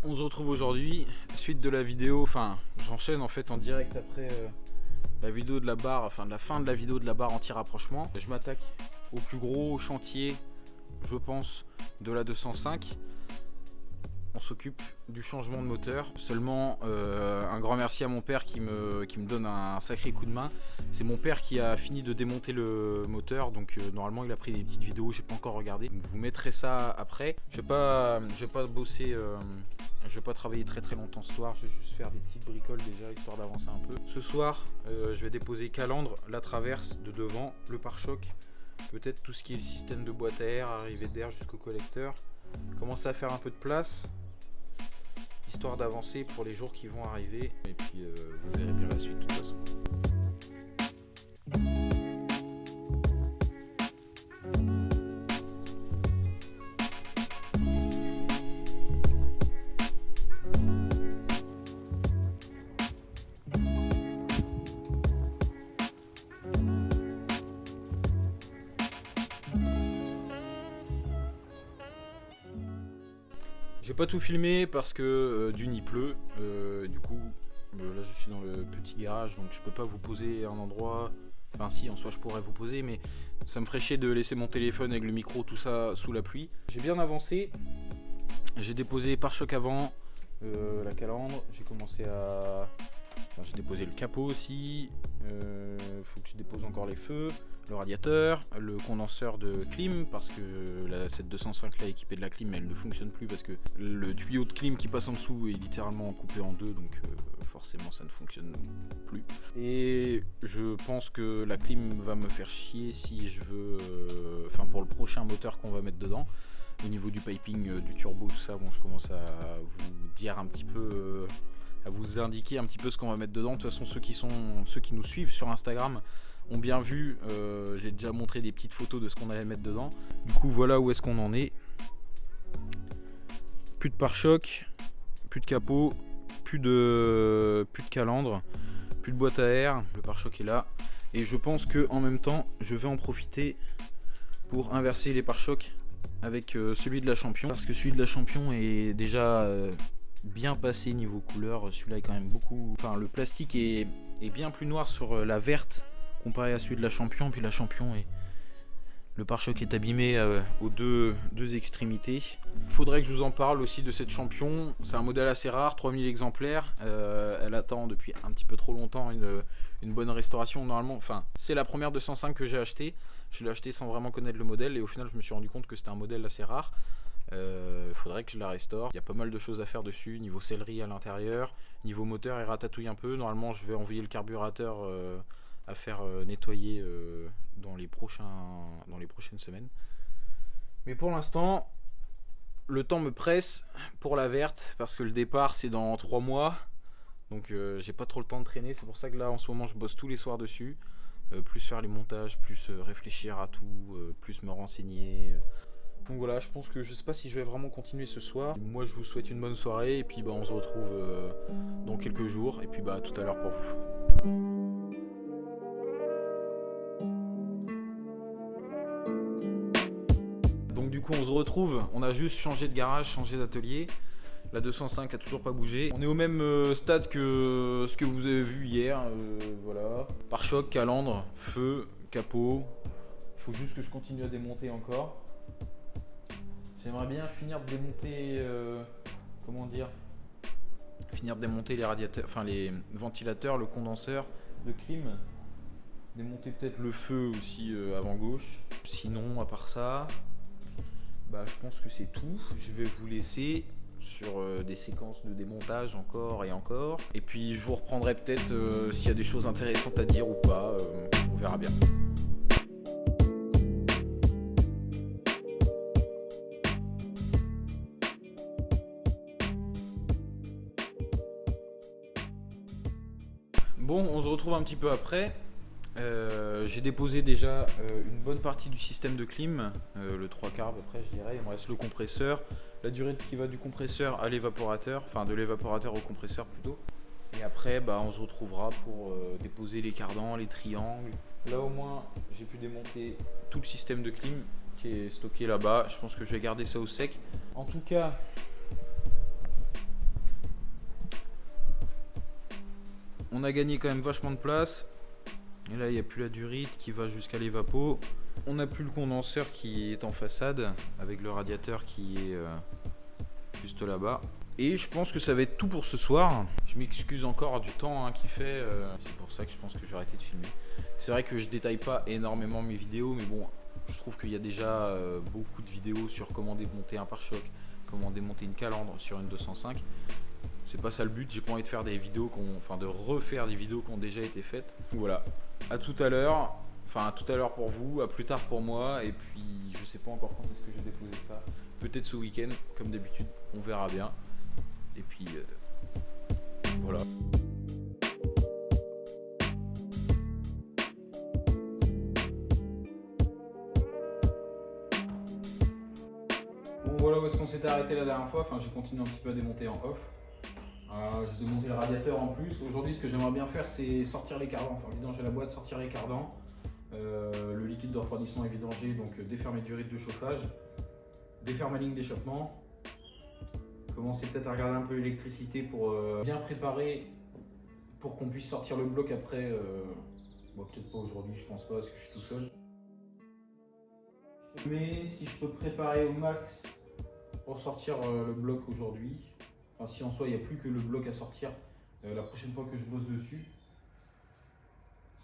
On se retrouve aujourd'hui, suite de la vidéo, enfin j'enchaîne en fait en direct après la vidéo de la barre, enfin de la fin de la vidéo de la barre anti-rapprochement. Je m'attaque au plus gros chantier, je pense, de la 205. On s'occupe du changement de moteur. Seulement un grand merci à mon père qui me donne un sacré coup de main. C'est mon père qui a fini de démonter le moteur, donc normalement il a pris des petites vidéos, j'ai pas encore regardé. Donc, vous mettrez ça après. Je vais pas bosser, je vais pas travailler très longtemps ce soir. Je vais juste faire des petites bricoles déjà histoire d'avancer un peu. Ce soir, je vais déposer calandre, la traverse de devant, le pare-choc, peut-être tout ce qui est le système de boîte à air, arrivée d'air jusqu'au collecteur. Commencer à faire un peu de place, histoire d'avancer pour les jours qui vont arriver. Et puis vous verrez bien la suite de toute façon. J'ai pas tout filmé parce que d'une il pleut, du coup là je suis dans le petit garage donc je peux pas vous poser un endroit, enfin si en soi je pourrais vous poser mais ça me ferait chier de laisser mon téléphone avec le micro tout ça sous la pluie. J'ai bien avancé, j'ai déposé pare-choc avant, la calandre, j'ai commencé à... Enfin, j'ai déposé le capot aussi, faut que je dépose encore les feux, le radiateur, le condenseur de clim parce que cette 205 là équipée de la clim elle ne fonctionne plus parce que le tuyau de clim qui passe en dessous est littéralement coupé en deux donc forcément ça ne fonctionne plus. Et je pense que la clim va me faire chier si je veux, enfin pour le prochain moteur qu'on va mettre dedans. Au niveau du piping, du turbo, tout ça, bon je commence à vous dire un petit peu... à vous indiquer un petit peu ce qu'on va mettre dedans. De toute façon ceux qui nous suivent sur Instagram ont bien vu, j'ai déjà montré des petites photos de ce qu'on allait mettre dedans. Du coup voilà où est-ce qu'on en est. Plus de pare-choc, plus de capot, plus de calandre, plus de boîte à air. Le pare-choc est là et je pense que en même temps je vais en profiter pour inverser les pare-chocs avec celui de la Champion parce que celui de la Champion est déjà bien passé niveau couleur. Celui-là est quand même beaucoup, enfin le plastique est bien plus noir sur la verte comparé à celui de la Champion, puis la Champion est... le pare-choc est abîmé aux deux extrémités. Faudrait que je vous en parle aussi de cette Champion. C'est un modèle assez rare, 3000 exemplaires. Elle attend depuis un petit peu trop longtemps une bonne restauration normalement. Enfin, c'est la première 205 que j'ai achetée. Je l'ai achetée sans vraiment connaître le modèle et au final je me suis rendu compte que c'était un modèle assez rare. Faudrait que je la restaure. Il y a pas mal de choses à faire dessus, niveau sellerie à l'intérieur, niveau moteur il ratatouille un peu. Normalement je vais envoyer le carburateur à faire nettoyer dans les prochaines semaines. Mais pour l'instant, le temps me presse pour la verte parce que le départ c'est dans 3 mois. Donc j'ai pas trop le temps de traîner. C'est pour ça que là en ce moment je bosse tous les soirs dessus. Plus faire les montages, plus réfléchir à tout, plus me renseigner. Donc voilà, je pense que je sais pas si je vais vraiment continuer ce soir. Moi je vous souhaite une bonne soirée et puis bah, on se retrouve dans quelques jours et puis bah à tout à l'heure pour vous. Donc du coup on se retrouve, on a juste changé de garage, changé d'atelier. La 205 a toujours pas bougé. On est au même stade que ce que vous avez vu hier, voilà. Pare-choc, calandre, feu, capot. Faut juste que je continue à démonter encore. J'aimerais bien finir de démonter, finir de démonter les radiateurs, enfin les ventilateurs, le condenseur, le clim. Démonter peut-être le feu aussi avant gauche. Sinon, à part ça, bah je pense que c'est tout. Je vais vous laisser sur des séquences de démontage encore et encore. Et puis je vous reprendrai peut-être s'il y a des choses intéressantes à dire ou pas. On verra bien. Bon, on se retrouve un petit peu après. J'ai déposé déjà une bonne partie du système de clim, le 3/4 à peu près je dirais. Il me reste le compresseur, la durée qui va du compresseur à l'évaporateur, enfin de l'évaporateur au compresseur plutôt. Et après bah, on se retrouvera pour déposer les cardans, les triangles. Là au moins j'ai pu démonter tout le système de clim qui est stocké là-bas. Je pense que je vais garder ça au sec. En tout cas, On a gagné quand même vachement de place. Et là, il n'y a plus la durite qui va jusqu'à l'évapo. On n'a plus le condenseur qui est en façade, avec le radiateur qui est juste là-bas. Et je pense que ça va être tout pour ce soir. Je m'excuse encore du temps qu'il fait. C'est pour ça que je pense que je vais arrêter de filmer. C'est vrai que je détaille pas énormément mes vidéos, mais bon, je trouve qu'il y a déjà beaucoup de vidéos sur comment démonter un pare-choc, comment démonter une calandre sur une 205. C'est pas ça le but, j'ai pas envie de faire des vidéos de refaire des vidéos qui ont déjà été faites. Donc voilà, à tout à l'heure, enfin à tout à l'heure pour vous, à plus tard pour moi, et puis je sais pas encore quand est-ce que je vais déposer ça. Peut-être ce week-end, comme d'habitude, on verra bien. Et puis voilà. Bon voilà où est-ce qu'on s'était arrêté la dernière fois, enfin j'ai continué un petit peu à démonter en off. J'ai démonté le radiateur en plus. Aujourd'hui ce que j'aimerais bien faire c'est sortir les cardans, enfin vidanger la boîte, sortir les cardans. Le liquide de refroidissement est vidangé, donc défaire mes durites de chauffage, défaire ma ligne d'échappement. Commencer peut-être à regarder un peu l'électricité pour bien préparer pour qu'on puisse sortir le bloc après. Bon, peut-être pas aujourd'hui, je pense pas parce que je suis tout seul. Mais si je peux préparer au max pour sortir le bloc aujourd'hui, enfin si en soi il n'y a plus que le bloc à sortir la prochaine fois que je bosse dessus,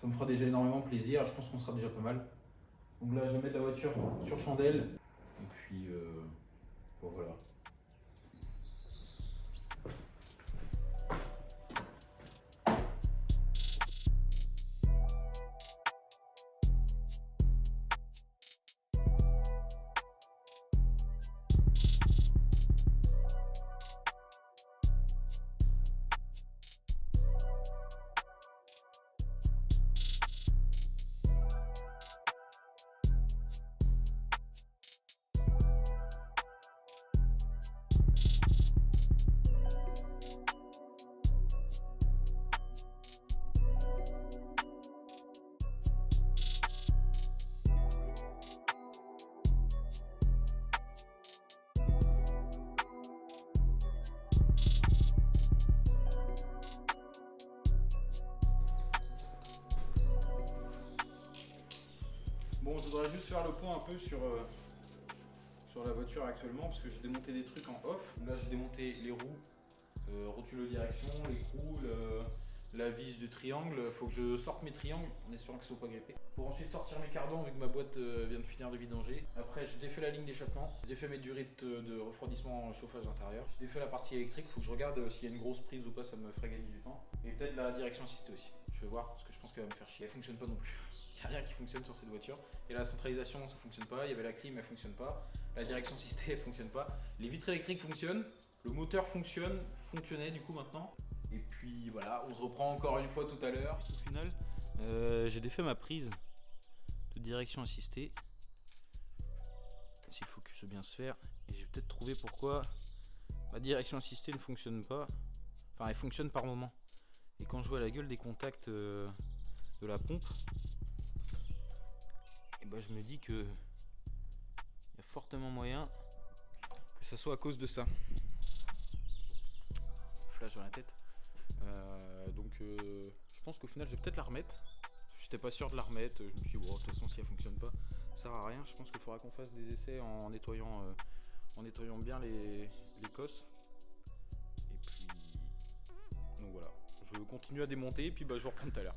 ça me fera déjà énormément plaisir, je pense qu'on sera déjà pas mal. Donc là je vais mettre la voiture sur chandelle et puis bon, voilà. Bon, je voudrais juste faire le point un peu sur la voiture actuellement parce que j'ai démonté des trucs en off. Là, j'ai démonté les roues, rotule de direction, l'écrou, la vis du triangle. Il faut que je sorte mes triangles en espérant que ça ne soit pas grippé. Pour ensuite sortir mes cardans vu que ma boîte vient de finir de vidanger. Après, je défais la ligne d'échappement, je défais mes durites de refroidissement chauffage intérieur. Je défais la partie électrique, il faut que je regarde s'il y a une grosse prise ou pas, ça me ferait gagner du temps. Et peut-être la direction assistée aussi. Je vais voir parce que je pense qu'elle va me faire chier. Elle fonctionne pas non plus. Il n'y a rien qui fonctionne sur cette voiture. Et la centralisation, ça fonctionne pas. Il y avait la clim, elle fonctionne pas. La direction assistée, elle fonctionne pas. Les vitres électriques fonctionnent. Le moteur fonctionnait du coup maintenant. Et puis voilà, on se reprend encore une fois tout à l'heure. Au final, j'ai défait ma prise de direction assistée. S'il faut que ce bien se faire. Et j'ai peut-être trouvé pourquoi ma direction assistée ne fonctionne pas. Enfin, elle fonctionne par moment. Et quand je vois la gueule des contacts de la pompe, et bah je me dis que il y a fortement moyen que ça soit à cause de ça. Flash dans la tête. Donc je pense qu'au final je vais peut-être la remettre. J'étais pas sûr de la remettre. Je me suis dit bon, de toute façon si elle fonctionne pas, ça sert à rien. Je pense qu'il faudra qu'on fasse des essais en nettoyant bien les cosses. Et puis donc voilà. Je continue à démonter et puis bah je vous reprends tout à l'heure.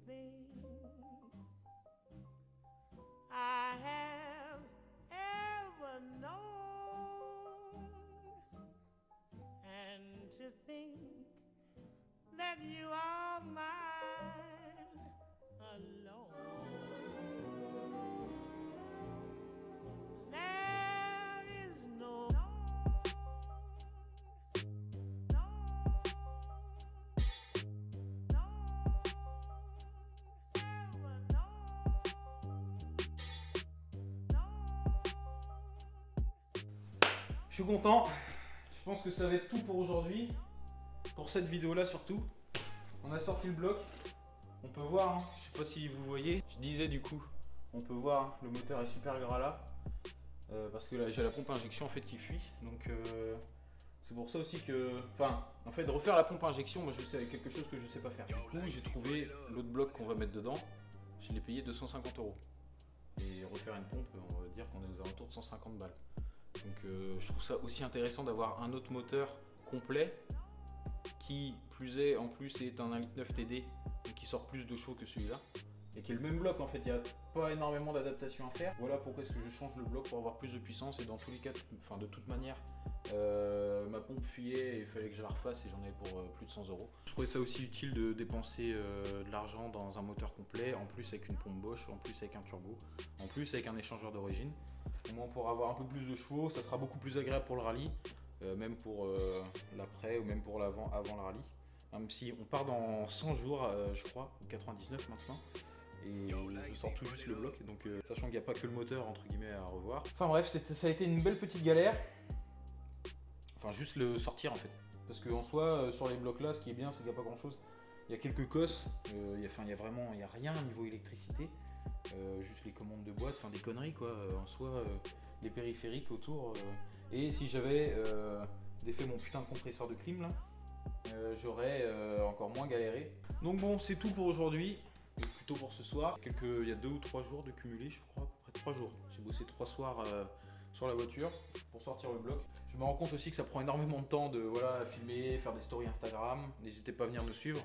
Thing I had that you are mine alone. There is no Je suis content. Je pense que ça va être tout pour aujourd'hui. Pour cette vidéo là surtout. On a sorti le bloc. On peut voir, hein, je sais pas si vous voyez. Je disais du coup, on peut voir, le moteur est super gras là. Parce que là j'ai la pompe injection en fait qui fuit. Donc c'est pour ça aussi que. Enfin, en fait, de refaire la pompe injection, moi je sais quelque chose que je sais pas faire. Du coup, j'ai trouvé l'autre bloc qu'on va mettre dedans. Je l'ai payé 250 €. Et refaire une pompe, on va dire qu'on est aux alentours de 150 balles. Donc je trouve ça aussi intéressant d'avoir un autre moteur complet qui plus est en plus est un 1,9 litre TD, donc qui sort plus de chevaux que celui-là et qui est le même bloc en fait. Il n'y a pas énormément d'adaptation à faire. Voilà pourquoi est-ce que je change le bloc pour avoir plus de puissance. Et dans tous les cas, enfin de toute manière, ma pompe fuyait et il fallait que je la refasse et j'en avais pour plus de 100 €. Je trouvais ça aussi utile de dépenser de l'argent dans un moteur complet, en plus avec une pompe Bosch, en plus avec un turbo, en plus avec un échangeur d'origine. Au moins pour avoir un peu plus de chevaux, ça sera beaucoup plus agréable pour le rallye, même pour l'après ou même pour l'avant, avant le rallye. Même si on part dans 100 jours, je crois, ou 99 maintenant, et je sors tout juste le bloc, donc sachant qu'il n'y a pas que le moteur entre guillemets à revoir. Enfin bref, ça a été une belle petite galère. Enfin juste le sortir en fait. Parce qu'en soi, sur les blocs là, ce qui est bien, c'est qu'il n'y a pas grand chose. Il y a quelques cosses, il n'y a rien niveau électricité. Juste les commandes de boîte, enfin des conneries quoi, en soi, les périphériques autour. Et si j'avais défait mon putain de compresseur de clim là, j'aurais encore moins galéré. Donc bon, c'est tout pour aujourd'hui, plutôt pour ce soir. Il y a 2 ou 3 jours de cumulé, je crois, à peu près 3 jours. J'ai bossé 3 soirs sur la voiture pour sortir le bloc. Je me rends compte aussi que ça prend énormément de temps de filmer, faire des stories Instagram. N'hésitez pas à venir nous suivre.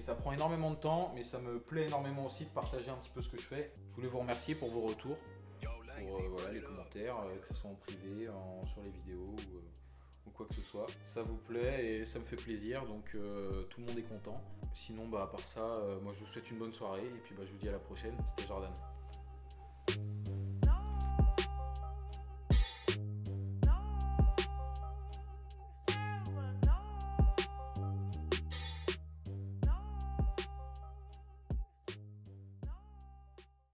Ça prend énormément de temps, mais ça me plaît énormément aussi de partager un petit peu ce que je fais. Je voulais vous remercier pour vos retours, pour les commentaires, que ce soit en privé, sur les vidéos ou quoi que ce soit. Ça vous plaît et ça me fait plaisir, donc tout le monde est content. Sinon, à part ça, moi je vous souhaite une bonne soirée et puis je vous dis à la prochaine. C'était Jordan.